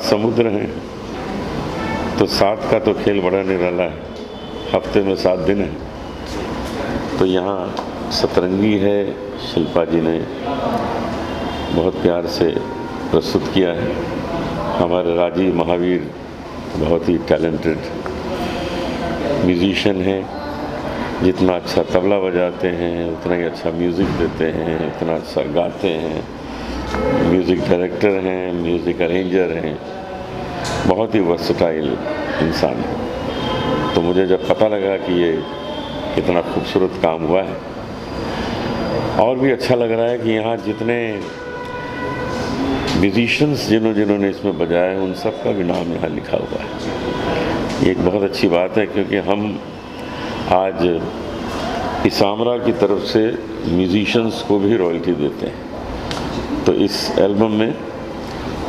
समुद्र हैं तो 7 का तो खेल बड़ा निराला है, हफ्ते में 7 दिन है। तो यहाँ सतरंगी है, शिल्पा जी ने बहुत प्यार से प्रस्तुत किया है। हमारे राजीव महावीर बहुत ही टैलेंटेड म्यूजिशियन हैं, जितना अच्छा तबला बजाते हैं उतना ही अच्छा म्यूज़िक देते हैं, उतना अच्छा गाते हैं, म्यूज़िक डायरेक्टर हैं, म्यूज़िक अरेंजर हैं, बहुत ही वर्सटाइल इंसान है। तो मुझे जब पता लगा कि ये कितना खूबसूरत काम हुआ है, और भी अच्छा लग रहा है कि यहाँ जितने म्यूजिशियंस जिन्होंने इसमें बजाया है उन सब का भी नाम यहाँ लिखा हुआ है। ये एक बहुत अच्छी बात है, क्योंकि हम आज इसामरा की तरफ से म्यूजिशियंस को भी रॉयल्टी देते हैं। तो इस एल्बम में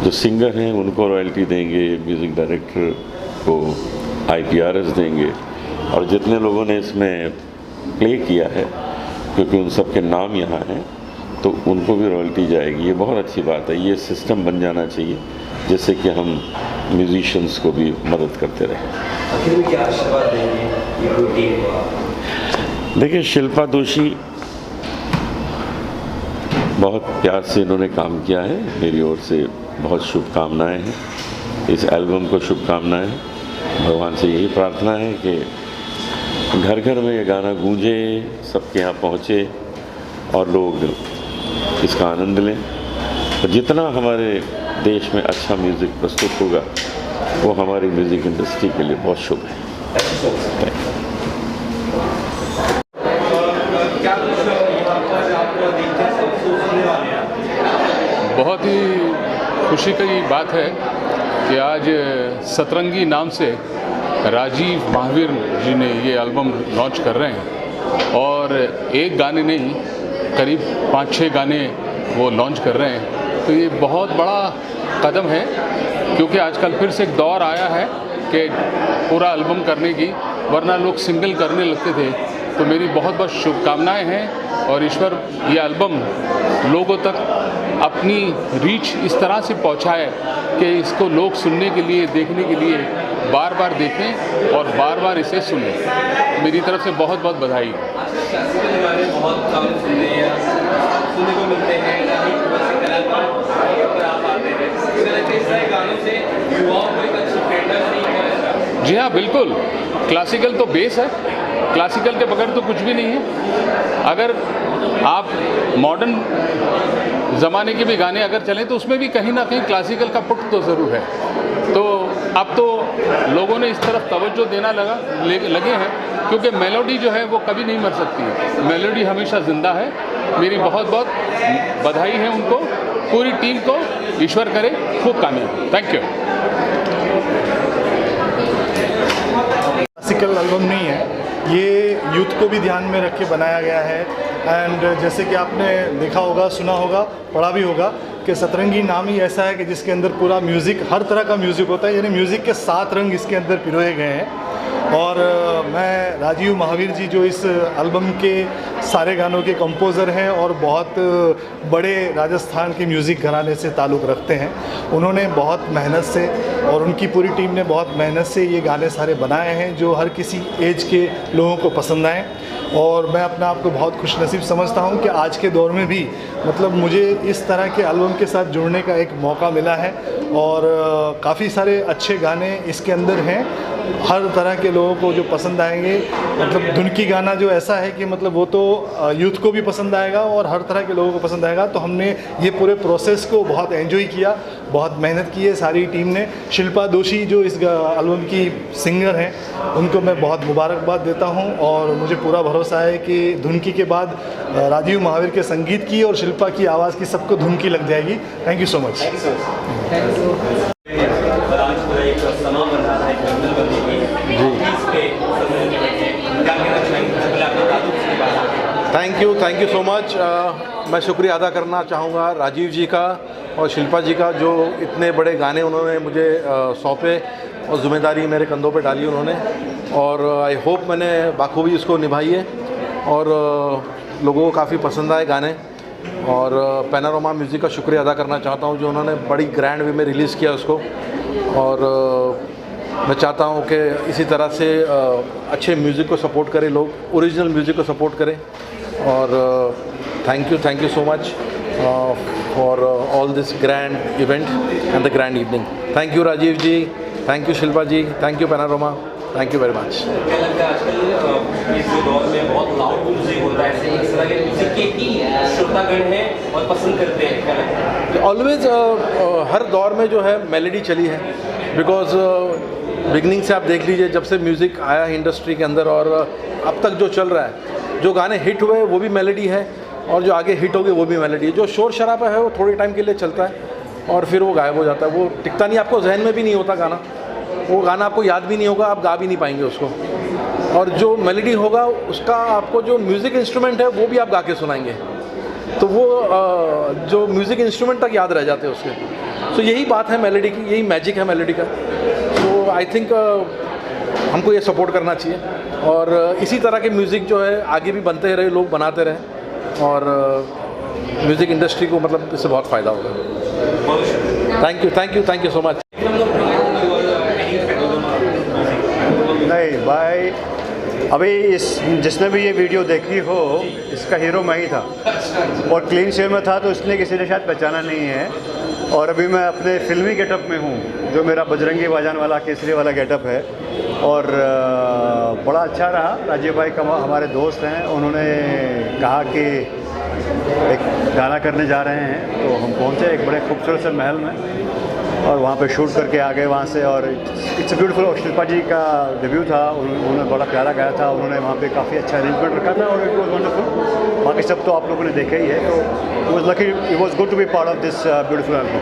जो सिंगर हैं उनको रॉयल्टी देंगे, म्यूज़िक डायरेक्टर को IPRS देंगे, और जितने लोगों ने इसमें प्ले किया है क्योंकि उन सब के नाम यहाँ हैं तो उनको भी रॉयल्टी जाएगी। ये बहुत अच्छी बात है। ये सिस्टम बन जाना चाहिए जिससे कि हम म्यूजिशियंस को भी मदद करते रहें। आखिर में क्या आशीर्वाद देंगे ये पूरी टीम को? देखिए, शिल्पा दोषी बहुत प्यार से इन्होंने काम किया है। मेरी ओर से बहुत शुभकामनाएं हैं, इस एल्बम को शुभकामनाएं। भगवान से यही प्रार्थना है कि घर घर में ये गाना गूंजे, सबके यहाँ पहुँचे और लोग इसका आनंद लें। तो जितना हमारे देश में अच्छा म्यूज़िक प्रस्तुत होगा वो हमारी म्यूज़िक इंडस्ट्री के लिए बहुत शुभ है। बहुत ही खुशी की बात है कि आज सतरंगी नाम से राजीव महावीर जी ने ये एल्बम लॉन्च कर रहे हैं, और एक गाने नहीं करीब 5-6 गाने वो लॉन्च कर रहे हैं। तो ये बहुत बड़ा कदम है, क्योंकि आजकल फिर से एक दौर आया है कि पूरा एल्बम करने की, वरना लोग सिंगल करने लगते थे। तो मेरी बहुत बहुत शुभकामनाएं हैं, और ईश्वर ये एल्बम लोगों तक अपनी रीच इस तरह से पहुंचाए कि इसको लोग सुनने के लिए, देखने के लिए बार बार देखें और बार बार इसे सुनें। मेरी तरफ से बहुत बहुत बधाई। जी हाँ, बिल्कुल। क्लासिकल तो बेस है, क्लासिकल के बगैर तो कुछ भी नहीं है। अगर आप मॉडर्न ज़माने के भी गाने अगर चलें तो उसमें भी कहीं ना कहीं क्लासिकल का पुट तो ज़रूर है। तो अब तो लोगों ने इस तरफ तवज्जो देना लगे हैं, क्योंकि मेलोडी जो है वो कभी नहीं मर सकती है, मेलोडी हमेशा ज़िंदा है। मेरी बहुत बहुत बधाई है उनको, पूरी टीम को। ईश्वर करे खूब कामयाब। Thank you. क्लासिकल एल्बम नहीं है, ये यूथ को भी ध्यान में रख के बनाया गया है। एंड जैसे कि आपने देखा होगा, सुना होगा, पढ़ा भी होगा कि सतरंगी नाम ही ऐसा है कि जिसके अंदर पूरा म्यूज़िक, हर तरह का म्यूज़िक होता है, यानी म्यूज़िक के 7 रंग इसके अंदर पिरोए गए हैं। और मैं राजीव महावीर जी जो इस एल्बम के सारे गानों के कंपोज़र हैं और बहुत बड़े राजस्थान के म्यूज़िक घराने से ताल्लुक़ रखते हैं, उन्होंने बहुत मेहनत से और उनकी पूरी टीम ने बहुत मेहनत से ये गाने सारे बनाए हैं जो हर किसी एज के लोगों को पसंद आएँ। और मैं अपने आप को बहुत खुशनसीब समझता हूँ कि आज के दौर में भी मतलब मुझे इस तरह के एल्बम के साथ जुड़ने का एक मौका मिला है, और काफ़ी सारे अच्छे गाने इसके अंदर हैं, हर तरह के लोगों को जो पसंद आएंगे। मतलब धुन की गाना जो ऐसा है कि मतलब वो तो यूथ को भी पसंद आएगा और हर तरह के लोगों को पसंद आएगा। तो हमने ये पूरे प्रोसेस को बहुत एंजॉय किया, बहुत मेहनत की है सारी टीम ने। शिल्पा दोषी जो इस एल्बम की सिंगर हैं, उनको मैं बहुत मुबारकबाद देता हूं, और मुझे पूरा भरोसा है कि धुनकी के बाद राजीव महावीर के संगीत की और शिल्पा की आवाज़ की सबको धुनकी लग जाएगी। Thank you so much. Thank you so much. मैं शुक्रिया अदा करना चाहूँगा राजीव जी का और शिल्पा जी का, जो इतने बड़े गाने उन्होंने मुझे सौंपे और ज़िम्मेदारी मेरे कंधों पे डाली उन्होंने, और आई होप मैंने बाखूबी इसको निभाई है और लोगों को काफ़ी पसंद आए गाने। और पैनोरमा म्यूज़िक का शुक्रिया अदा करना चाहता हूँ जो उन्होंने बड़ी ग्रैंड वे में रिलीज़ किया उसको, और मैं चाहता हूँ कि इसी तरह से अच्छे म्यूज़िक को सपोर्ट करें लोग, ओरिजिनल म्यूज़िक को सपोर्ट करें। और thank you so much for all this grand event and the grand evening. Thank you Rajiv ji, thank you Shilpa ji, thank you Panorama, thank you very much. क्या लगता है आजकल इस दौर में बहुत लाउड म्यूजिक होता है, इस तरह के म्यूजिक के ही श्रोतागण हैं और पसंद करते हैं, क्या लगता है? ऑलवेज हर दौर में जो है मेलोडी चली है, बिकॉज बिगनिंग से आप देख लीजिए जब से म्यूज़िक आया है इंडस्ट्री के अंदर और अब तक जो चल रहा है, जो गाने हिट हुए वो भी मेलोडी है और जो आगे हिट होगी वो भी मेलोडी है। जो शोर शराबा है वो थोड़े टाइम के लिए चलता है और फिर वो गायब हो जाता है, वो टिकता नहीं, आपको जहन में भी नहीं होता गाना, वो गाना आपको याद भी नहीं होगा, आप गा भी नहीं पाएंगे उसको। और जो मेलोडी होगा उसका आपको जो म्यूज़िक इंस्ट्रूमेंट है वो भी आप गा के सुनाएंगे, तो वो जो म्यूज़िक इंस्ट्रूमेंट तक याद रह जाते हैं उसके। तो यही बात है मेलोडी की, यही मैजिक है मेलोडी का। तो आई थिंक हमको ये सपोर्ट करना चाहिए और इसी तरह के म्यूज़िक जो है आगे भी बनते रहे, लोग बनाते रहे और म्यूज़िक इंडस्ट्री को मतलब इससे बहुत फ़ायदा होगा। Thank you so much. नहीं भाई, अभी जिसने भी ये वीडियो देखी हो इसका हीरो मैं ही था और क्लीन शेव में था, तो इसलिए किसी ने शायद पहचाना नहीं है। और अभी मैं अपने फिल्मी गेटअप में हूँ, जो मेरा बजरंगी बाजान वाला केसरी वाला गेटअप है। और बड़ा अच्छा रहा। राजीव भाई हमारे दोस्त हैं, उन्होंने कहा कि एक गाना करने जा रहे हैं, तो हम पहुँचे एक बड़े खूबसूरत से महल में और वहाँ पे शूट करके आ गए वहाँ से। और इट्स ब्यूटीफुल। शिल्पा जी का डेब्यू था, उन्होंने बड़ा प्यारा गाया था, उन्होंने वहाँ पे काफ़ी अच्छा अरेंजमेंट रखा था और इट वाज वंडरफुल। बाकी सब तो आप लोगों ने देखा ही है, तो it was lucky, it was good to be part of this beautiful album.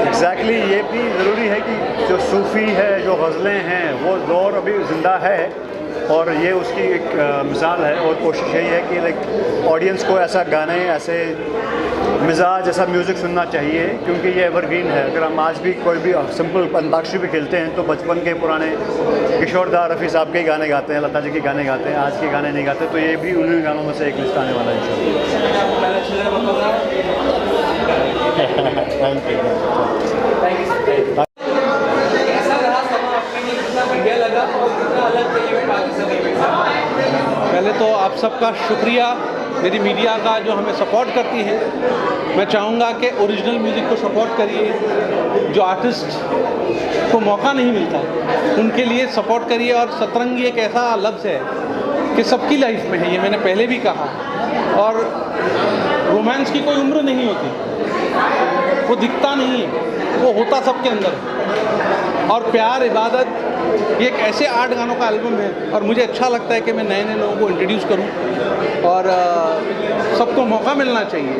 Exactly, ये भी ज़रूरी है कि जो सूफ़ी है, जो गज़लें हैं, वो दौर अभी ज़िंदा है और ये उसकी एक मिसाल है। और कोशिश यही है कि लाइक ऑडियंस को ऐसा गाने, ऐसे मिजाज, ऐसा म्यूज़िक सुनना चाहिए, क्योंकि ये एवरग्रीन है। अगर हम आज भी कोई भी सिंपल अंताक्षरी भी खेलते हैं तो बचपन के पुराने किशोर दा, रफ़ी साहब के गाने गाते हैं, लता जी के गाने गाते हैं, आज के गाने नहीं गाते। तो ये भी उन्हीं गानों में से एक लिस्ट आने वाला है। पहले तो आप सबका शुक्रिया, मेरी मीडिया का जो हमें सपोर्ट करती है। मैं चाहूँगा कि ओरिजिनल म्यूज़िक को सपोर्ट करिए, जो आर्टिस्ट को मौका नहीं मिलता उनके लिए सपोर्ट करिए। और सतरंगी एक ऐसा लफ्ज़ है कि सबकी लाइफ में है, ये मैंने पहले भी कहा। और रोमांस की कोई उम्र नहीं होती, वो दिखता नहीं है, वो होता सबके अंदर है। और प्यार, इबादत, ये एक ऐसे 8 गानों का एल्बम है और मुझे अच्छा लगता है कि मैं नए नए लोगों को इंट्रोड्यूस करूं और सबको मौका मिलना चाहिए।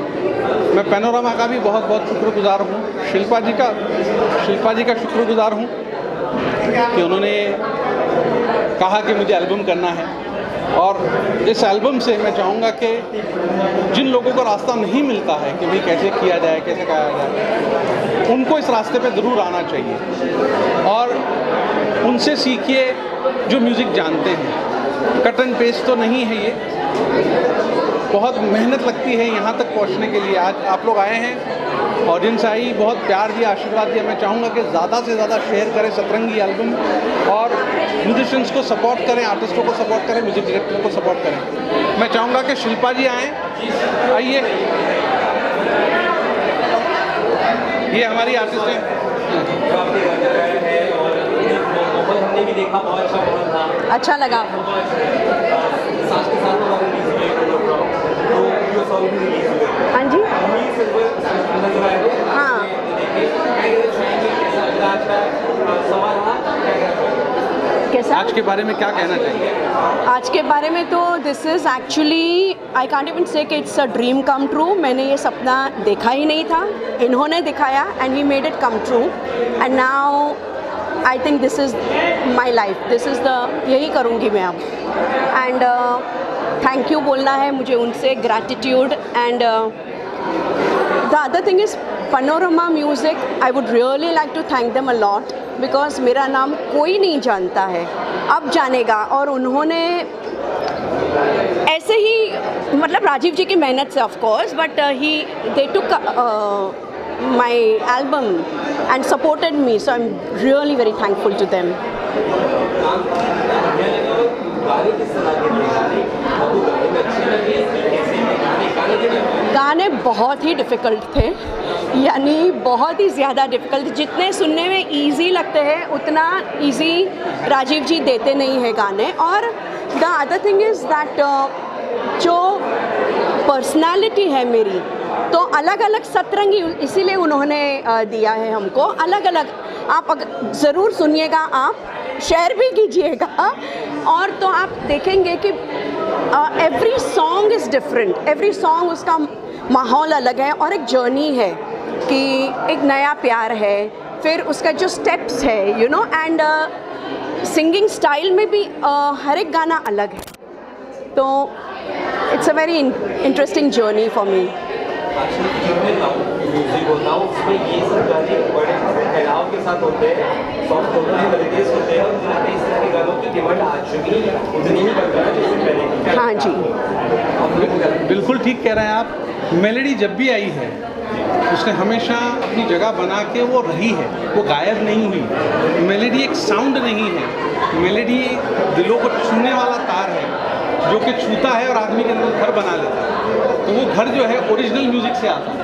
मैं पैनोरमा का भी बहुत बहुत शुक्रगुजार हूं, शिल्पा जी का शुक्रगुजार हूं कि उन्होंने कहा कि मुझे एल्बम करना है। और इस एल्बम से मैं चाहूँगा कि जिन लोगों को रास्ता नहीं मिलता है कि भाई कैसे किया जाए, कैसे गाया जाए, उनको इस रास्ते पे ज़रूर आना चाहिए और उनसे सीखिए जो म्यूज़िक जानते हैं। कट एंड पेस्ट तो नहीं है, ये बहुत मेहनत लगती है यहाँ तक पहुँचने के लिए। आज आप लोग आए हैं, ऑडियंस आई, बहुत प्यार दिया, आशीर्वाद दिया। मैं चाहूँगा कि ज़्यादा से ज़्यादा शेयर करें सतरंगी एल्बम और म्यूजिशियंस को सपोर्ट करें, आर्टिस्टों को सपोर्ट करें, म्यूज़िक डायरेक्टरों को सपोर्ट करें। मैं चाहूँगा कि शिल्पा जी आएँ, आइए, ये हमारी आर्टिस्ट हैं। हमने भी देखा, बहुत अच्छा लगा। हाँ जी, हाँ, कैसा? आज के बारे में क्या कहना चाहिए? आज के बारे में तो this is actually, I can't even say कि it's a dream come true. मैंने ये सपना देखा ही नहीं था, इन्होंने दिखाया and we made it come true. And now I think this is my life, this is the, यही करूँगी मैं अब। एंड थैंक यू बोलना है मुझे उनसे, gratitude. And the other thing is Panorama music, I would really like to thank them a lot, because मेरा नाम कोई नहीं जानता है, अब जानेगा। और उन्होंने ऐसे ही मतलब राजीव जी की मेहनत से of course, but they took my album and supported me, so I'm really very thankful to them. गाने बहुत ही डिफ़िकल्ट थे, यानी बहुत ही ज़्यादा डिफ़िकल्ट। जितने सुनने में इजी लगते हैं उतना इजी राजीव जी देते नहीं हैं गाने। और the other thing is that जो पर्सनालिटी है मेरी, तो अलग अलग सतरंगी इसीलिए उन्होंने दिया है हमको अलग अलग। आप ज़रूर सुनिएगा, आप शेयर भी कीजिएगा, और तो आप देखेंगे कि every song is different, every song उसका माहौल अलग है और एक जर्नी है कि एक नया प्यार है, फिर उसका जो स्टेप्स है you know, and singing style में भी हर एक गाना अलग है। तो it's a very interesting journey for me. Music होता है उसमें ये सब गाने बड़े फैलाव के साथ होते हैं, सॉफ्ट होते हैं, मेलोडियस होते हैं, और मुझे लगता है इस तरह के गानों की डिमांड आज भी उतनी ही बढ़ रहा है जैसे पहले। हाँ जी, बिल्कुल ठीक कह रहे हैं आप। मेलोडी जब भी आई है उसने हमेशा अपनी जगह बना के वो रही है, वो गायब नहीं हुई। मेलोडी एक साउंड नहीं है, मेलोडी दिलों को छूने वाला तार है जो कि छूता है और आदमी के अंदर घर बना लेता है। तो वो घर जो है ओरिजिनल म्यूज़िक से आता है।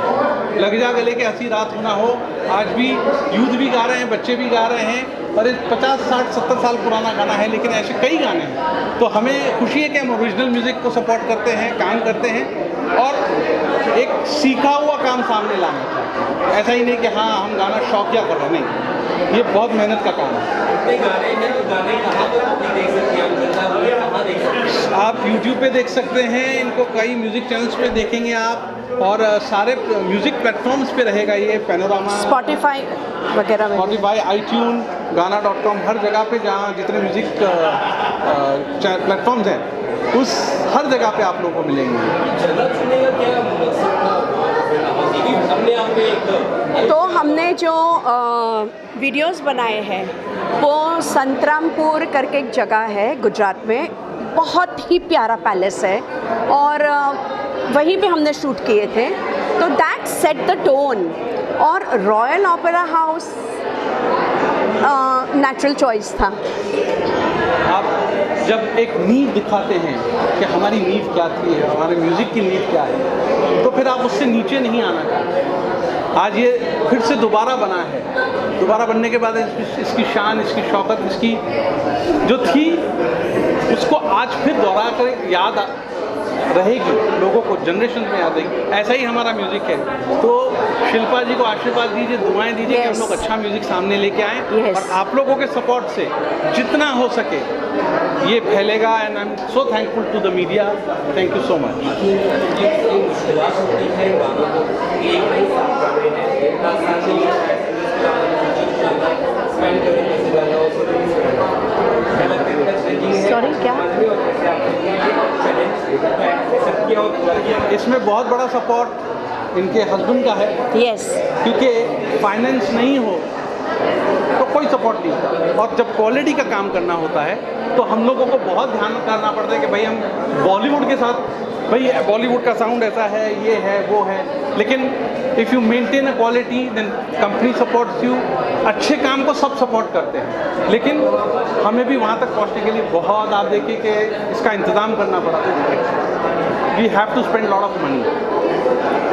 लग जा गले के हंसी रात होना हो, आज भी यूथ भी गा रहे हैं, बच्चे भी गा रहे हैं, और एक 50, 60, 70 साल पुराना गाना है, लेकिन ऐसे कई गाने हैं। तो हमें खुशी है कि हम ओरिजिनल म्यूज़िक को सपोर्ट करते हैं, काम करते हैं, और एक सीखा हुआ काम सामने लाना चाहिए। ऐसा ही नहीं कि हाँ हम गाना शौकिया कर रहे हैं, नहीं, ये बहुत मेहनत का काम है। आप YouTube पे देख सकते हैं, इनको कई म्यूज़िक चैनल्स पे देखेंगे आप, और सारे म्यूज़िक प्लेटफॉर्म्स पे रहेगा ये, पैनोरामा, स्पॉटिफाई वगैरह में, स्पॉटिफाई, iTunes, गाना.com, हर जगह पे जहाँ जितने म्यूज़िक प्लेटफॉर्म्स हैं उस हर जगह पे आप लोगों को मिलेंगे। तो हमने जो वीडियोस बनाए हैं वो संतरामपुर करके एक जगह है गुजरात में, बहुत ही प्यारा पैलेस है, और वहीं पे हमने शूट किए थे। तो दैट सेट द टोन, और royal opera house natural choice था। आप जब एक नींव दिखाते हैं कि हमारी नींव क्या थी, हमारे म्यूज़िक की नींव क्या है, तो फिर आप उससे नीचे नहीं आना चाहते। आज ये फिर से दोबारा बना है, दोबारा बनने के बाद इसकी शान, इसकी शौकत, इसकी जो थी उसको आज फिर दोहरा कर याद रहेगी, लोगों को जनरेशन में याद रहेगी। ऐसा ही हमारा म्यूज़िक है। तो शिल्पा जी को आशीर्वाद दीजिए, दुआएं दीजिए कि हम लोग अच्छा म्यूज़िक सामने लेके आएँ, और आप लोगों के सपोर्ट से जितना हो सके ये फैलेगा। And I am so thankful to the media, thank you so much. Sorry क्या? इसमें बहुत बड़ा सपोर्ट इनके हस्बैंड का है। यस, क्योंकि फाइनेंस नहीं हो तो कोई सपोर्ट नहीं होता, और जब क्वालिटी का काम करना होता है तो हम लोगों को बहुत ध्यान करना पड़ता है कि भाई हम बॉलीवुड के साथ, भाई बॉलीवुड का साउंड ऐसा है, ये है, वो है, लेकिन if you maintain a quality then company supports you. अच्छे काम को सब सपोर्ट करते हैं, लेकिन हमें भी वहाँ तक पहुँचने के लिए बहुत, आप देखिए कि इसका इंतज़ाम करना पड़ा। We have to spend lot of money.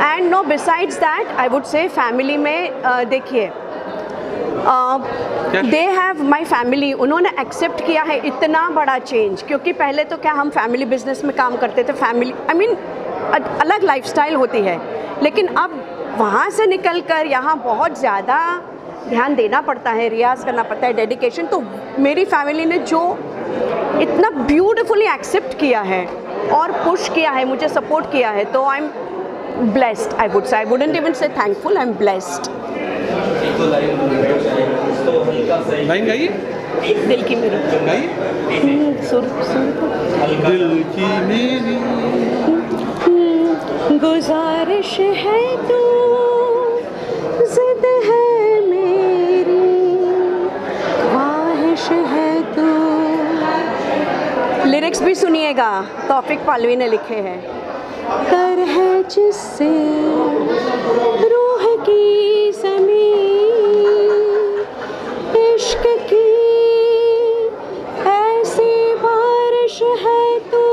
And no besides that I would say family में देखिए, दे हैव माई फैमिली, उन्होंने एक्सेप्ट किया है इतना बड़ा चेंज। क्योंकि पहले तो क्या हम फैमिली बिजनेस में काम करते थे, फैमिली आई मीन अलग लाइफस्टाइल होती है, लेकिन अब वहाँ से निकल कर यहाँ बहुत ज़्यादा ध्यान देना पड़ता है, रियाज़ करना पड़ता है, डेडिकेशन। तो मेरी फैमिली ने जो इतना ब्यूटिफुली एक्सेप्ट किया है और पुश किया है, मुझे सपोर्ट किया है, तो I am blessed. I would say, I wouldn't even say thankful, I am blessed. Line गाइए, दिल की मेरी, गाइए, सुर दिल की मेरी गुजारिश है तू, जिद है मेरी, ख्वाहिश है तू। लिरिक्स भी सुनिएगा। सुनिएगा, तौफिक पालवी ने लिखे हैं। तरह जिससे रूह की ज़मीन, इश्क की ऐसी बारिश है तू,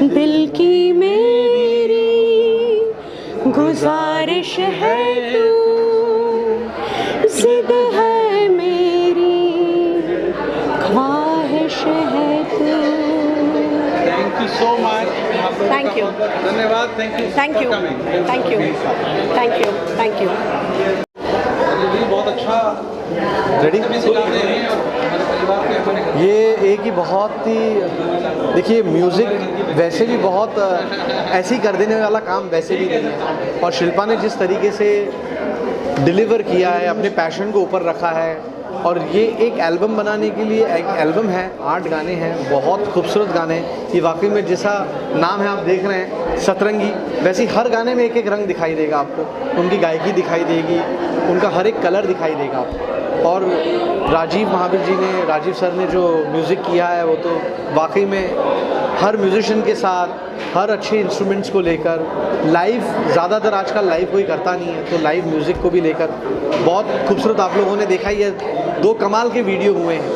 दिल की मेरी गुजारिश है तू, जिद है मेरी, ख्वाहिश है तू। Thank you so much. Thank you. धन्यवाद। Thank you. Thank you. Thank you. Thank you. Thank you. बहुत अच्छा रेडी सिखाते हैं और हमारे परिवार के हमारे ये एक ही बहुत ही, देखिए म्यूज़िक वैसे भी बहुत ऐसे ही कर देने वाला काम वैसे भी नहीं है, और शिल्पा ने जिस तरीके से डिलीवर किया है, अपने पैशन को ऊपर रखा है, और ये एक एल्बम बनाने के लिए एक एल्बम है, 8 गाने हैं, बहुत खूबसूरत गाने। ये वाकई में जैसा नाम है आप देख रहे हैं सतरंगी, वैसे ही हर गाने में एक एक रंग दिखाई देगा आपको, उनकी गायकी दिखाई देगी, उनका हर एक कलर दिखाई देगा आपको। और राजीव महावीर जी ने, राजीव सर ने जो म्यूज़िक किया है वो तो वाकई में हर म्यूज़िशियन के साथ, हर अच्छे इंस्ट्रूमेंट्स को लेकर, लाइव ज़्यादातर आजकल लाइव कोई करता नहीं है, तो लाइव म्यूज़िक को भी लेकर बहुत खूबसूरत आप लोगों ने देखा ही है। 2 कमाल के वीडियो हुए हैं,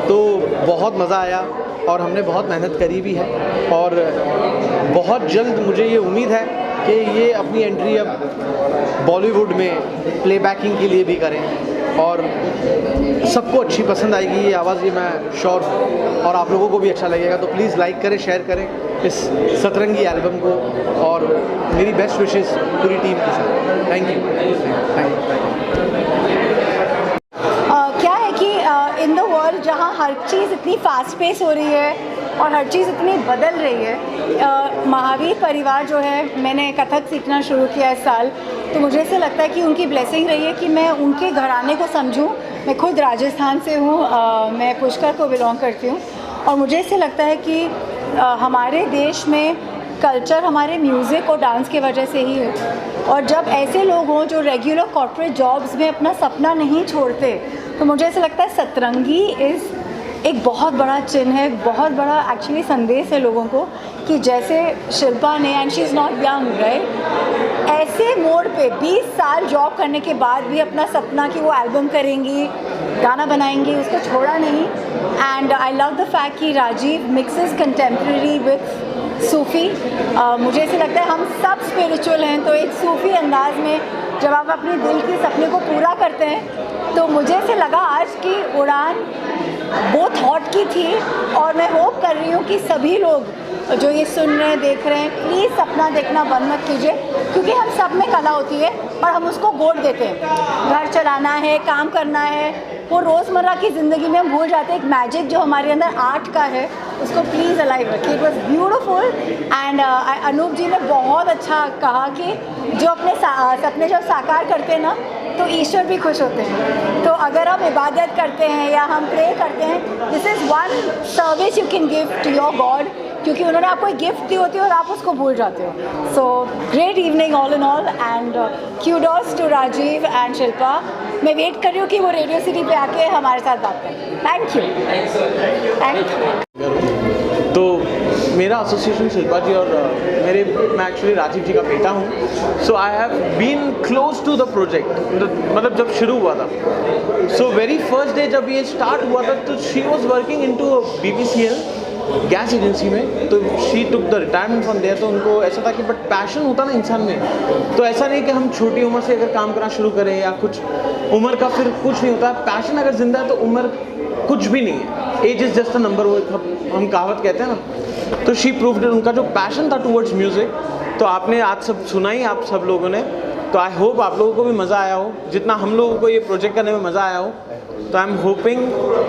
तो बहुत मज़ा आया और हमने बहुत मेहनत करी भी है, और बहुत जल्द मुझे ये उम्मीद है कि ये अपनी एंट्री अब बॉलीवुड में प्लेबैकिंग के लिए भी करें, और सबको अच्छी पसंद आएगी ये आवाज़, ये मैं श्योर हूँ, और आप लोगों को भी अच्छा लगेगा। तो प्लीज़ लाइक करें, शेयर करें इस सतरंगी एल्बम को, और मेरी बेस्ट विशेस पूरी टीम के साथ। Thank you. क्या है कि इन द वर्ल्ड जहाँ हर चीज़ इतनी फास्ट पेस हो रही है और हर चीज़ इतनी बदल रही है, महावीर परिवार जो है, मैंने कथक सीखना शुरू किया इस साल, तो मुझे ऐसा लगता है कि उनकी ब्लेसिंग रही है कि मैं उनके घराने को समझूं। मैं खुद राजस्थान से हूँ, मैं पुष्कर को बिलोंग करती हूँ, और मुझे ऐसे लगता है कि हमारे देश में कल्चर हमारे म्यूज़िक और डांस की वजह से ही है, और जब ऐसे लोग हों जो रेगुलर कॉर्पोरेट जॉब्स में अपना सपना नहीं छोड़ते, तो मुझे ऐसा लगता है सतरंगी इज़ एक बहुत बड़ा चिन्ह है, बहुत बड़ा एक्चुअली संदेश है लोगों को कि जैसे शिल्पा ने, and she is not young right, ऐसे मोड़ पे 20 साल जॉब करने के बाद भी अपना सपना कि वो एल्बम करेंगी, गाना बनाएंगी, उसको छोड़ा नहीं। And I love the fact कि राजीव मिक्सेस कंटेम्प्रेरी विथ सूफ़ी। मुझे ऐसे लगता है हम सब स्पिरिचुअल हैं, तो एक सूफ़ी अंदाज में जब आप अपने दिल के सपने को पूरा करते हैं, तो मुझे ऐसे लगा आज की उड़ान वो थॉट की थी, और मैं होप कर रही हूँ कि सभी लोग जो ये सुन रहे हैं, देख रहे हैं, प्लीज़ सपना देखना बंद मत कीजिए, क्योंकि हम सब में कला होती है और हम उसको गोद देते हैं। घर चलाना है, काम करना है, वो रोज़मर्रा की ज़िंदगी में हम भूल जाते हैं। एक मैजिक जो हमारे अंदर आर्ट का है, उसको प्लीज़ अलाइव रखिए। It was beautiful, and Anoop ji ने बहुत अच्छा कहा कि जो अपने सपने जब साकार करते हैं ना, तो ईश्वर भी खुश होते हैं। तो अगर हम इबादत करते हैं या हम प्रे करते हैं, this is one service you can give to your God, क्योंकि उन्होंने आपको एक गिफ्ट दी होती है और आप उसको भूल जाते हो। So great evening all in all, and kudos to Rajiv and Shilpa. मैं वेट कर रही हूँ कि वो रेडियो सिटी पे आके हमारे साथ बात करें। Thank you. Thank you. तो मेरा एसोसिएशन शिल्पा जी और मैं एक्चुअली राजीव जी का बेटा हूँ। So I have been close to the project, मतलब जब शुरू हुआ था। सो वेरी फर्स्ट डे जब ये स्टार्ट हुआ था, तो she was working in to BPCL gas agency में, तो she took the retirement from there. तो उनको ऐसा था कि बट पैशन होता ना इंसान में, तो ऐसा नहीं कि हम छोटी उम्र से अगर काम करना शुरू करें या कुछ उम्र का फिर कुछ नहीं होता। पैशन अगर जिंदा है तो उम्र कुछ भी नहीं है, age is just a number, वो हम कहावत कहते हैं ना। तो शी प्रूव्ड, उनका जो पैशन था टूवर्ड्स म्यूज़िक, तो आपने आज सब सुना ही आप सब लोगों ने। तो आई होप आप लोगों को भी मज़ा आया हो, जितना हम लोगों को ये प्रोजेक्ट करने में मज़ा आया हो। तो आई एम होपिंग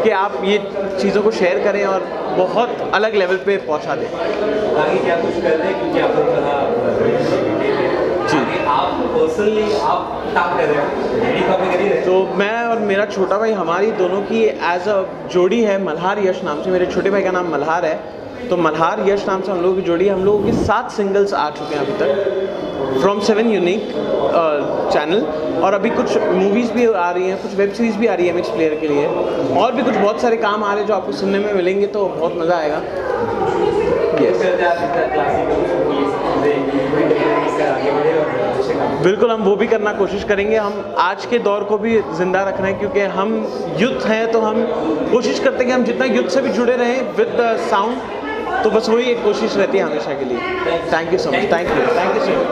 कि आप ये चीज़ों को शेयर करें और बहुत अलग लेवल पे पहुंचा दें। आगे क्या कुछ कर रहे हैं, क्योंकि आप लोग जी आप पर्सनली आप क्या कर रहे हो, तो मैं और मेरा छोटा भाई, हमारी दोनों की एज अ जोड़ी है मल्हार यश नाम से। मेरे छोटे भाई का नाम मल्हार है, तो मल्हार यश नाम से हम लोगों की जोड़ी है। हम लोगों की 7 सिंगल्स आ चुके हैं अभी तक। फ्रॉम 7 यूनिक चैनल, और अभी कुछ मूवीज़ भी आ रही हैं, कुछ वेब सीरीज़ भी आ रही है MX प्लेयर के लिए, और भी कुछ बहुत सारे काम आ रहे हैं जो आपको सुनने में मिलेंगे, तो बहुत मज़ा आएगा। बिल्कुल, हम वो भी करना कोशिश करेंगे। हम आज के दौर को भी ज़िंदा रख रहे हैं, क्योंकि हम यूथ हैं, तो हम कोशिश करते हैं कि हम जितना यूथ से भी जुड़े रहें विद द साउंड, तो बस वही एक कोशिश रहती है हमेशा के लिए। Thank you so much, thank you so much.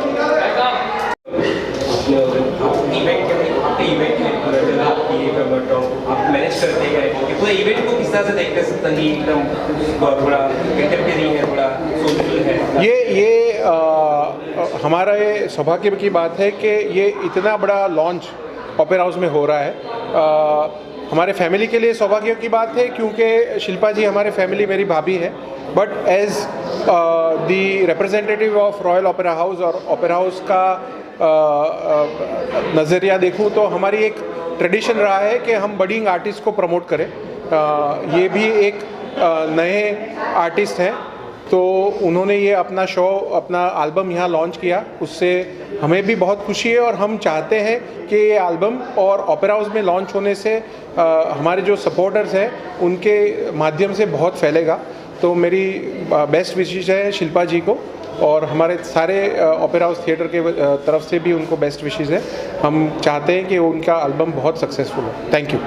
आप मैनेज करते हैं पूरा इवेंट को किस तरह से देखते हैं? सतरंगी एकदम थोड़ा कंटेम्परेरी है, थोड़ा सोशल है। ये हमारा ये सौभाग्य की बात है कि ये इतना बड़ा लॉन्च ओपेरा हाउस में हो रहा है। हमारे फैमिली के लिए सौभाग्य की बात है, क्योंकि शिल्पा जी हमारे फैमिली, मेरी भाभी है, but as the representative of royal opera house और ओपेरा हाउस का नज़रिया देखूं तो हमारी एक ट्रेडिशन रहा है कि हम बडिंग आर्टिस्ट को प्रमोट करें। ये भी एक नए आर्टिस्ट हैं, तो उन्होंने ये अपना शो, अपना एल्बम यहाँ लॉन्च किया, उससे हमें भी बहुत खुशी है, और हम चाहते हैं कि ये एल्बम और ओपेरा हाउस में लॉन्च होने से हमारे जो सपोर्टर्स हैं उनके माध्यम से बहुत फैलेगा। तो मेरी बेस्ट विशेष है शिल्पा जी को, और हमारे सारे ओपेरा हाउस थिएटर के तरफ से भी उनको बेस्ट विशेष है। हम चाहते हैं कि उनका एल्बम बहुत सक्सेसफुल हो। Thank you.